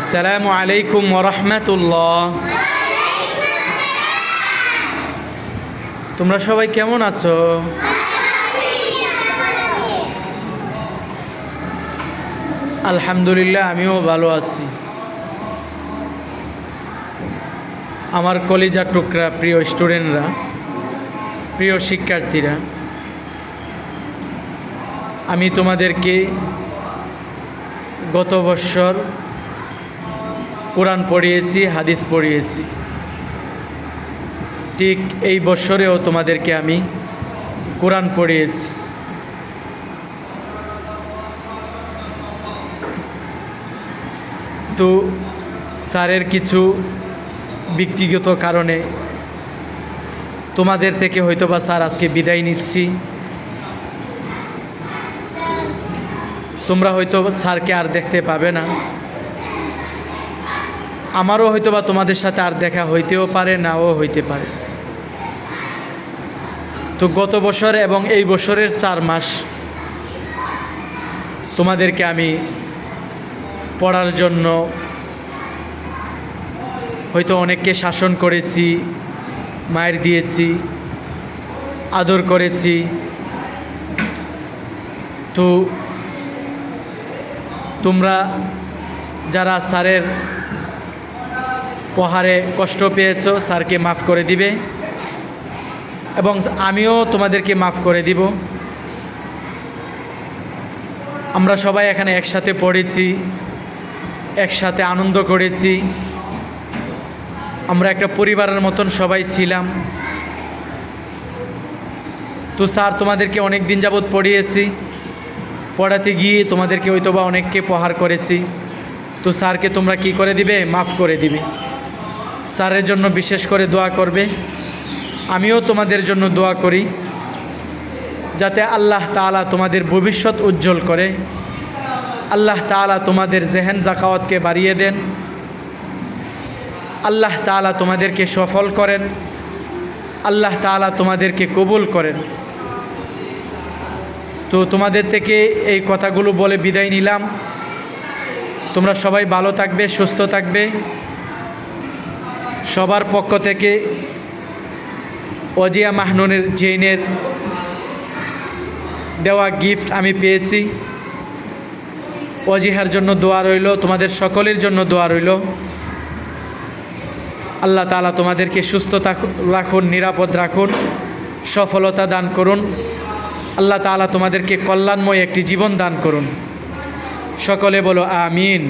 আসসালামু আলাইকুম ওয়া রাহমাতুল্লাহ। তোমরা সবাই কেমন আছো? আলহামদুলিল্লাহ, আমিও ভালো আছি। আমার কলিজার টুকরা প্রিয় স্টুডেন্টরা, প্রিয় শিক্ষার্থীরা, আমি তোমাদেরকে গত বৎসর কোরআন পড়িয়েছি, হাদিস পড়িয়েছি। ঠিক এই বৎসরেও তোমাদেরকে আমি কোরআন পড়িয়েছি। তো স্যারের কিছু ব্যক্তিগত কারণে তোমাদের থেকে হয়তোবা স্যার আজকে বিদায় নিচ্ছি। তোমরা হয়তো স্যারকে আর দেখতে পাবে না, আমারও হয়তোবা তোমাদের সাথে আর দেখা হইতেও পারে, নাও হইতে পারে। তো গত বছর এবং এই বছরের 4 মাস তোমাদেরকে আমি পড়ার জন্য হয়তো অনেককে শাসন করেছি, মায়ের দিয়েছি, আদর করেছি। তো তোমরা যারা স্যারের পহারে কষ্ট পেয়েছো, স্যারকে মাফ করে দিবে এবং আমিও তোমাদেরকে মাফ করে দিব। আমরা সবাই এখানে একসাথে পড়েছি, একসাথে আনন্দ করেছি, আমরা একটা পরিবারের মতন সবাই ছিলাম। তো স্যার তোমাদেরকে অনেক দিন যাবৎ পড়িয়েছি, পড়াতে গিয়ে তোমাদেরকে হয়তোবা অনেককে প্রহার করেছি। তো স্যারকে তোমরা কি করে দিবে? মাফ করে দিবে। স্যারের জন্য বিশেষ করে দোয়া করবে। আমিও তোমাদের জন্য দোয়া করি যাতে আল্লাহ তাআলা তোমাদের ভবিষ্যৎ উজ্জ্বল করে, আল্লাহ তাআলা তোমাদের জেহেন জাকাওয়াতকে বাড়িয়ে দেন, আল্লাহ তাআলা তোমাদেরকে সফল করেন, আল্লাহ তাআলা তোমাদেরকে কবুল করেন। তো তোমাদের থেকে এই কথাগুলো বলে বিদায় নিলাম। তোমরা সবাই ভালো থাকবে, সুস্থ থাকবে। সবার পক্ষ থেকে ওজিয়া মাহনুনের জৈনের দেওয়া গিফট আমি পেয়েছি। ওজিহার জন্য দোয়া রইল, তোমাদের সকলের জন্য দোয়া রইল। আল্লাহ তাআলা তোমাদেরকে সুস্থ রাখুন, নিরাপদ রাখুন, সফলতা দান করুন। আল্লাহ তাআলা তোমাদেরকে কল্যাণময় একটি জীবন দান করুন। সকলে বলো আমিন।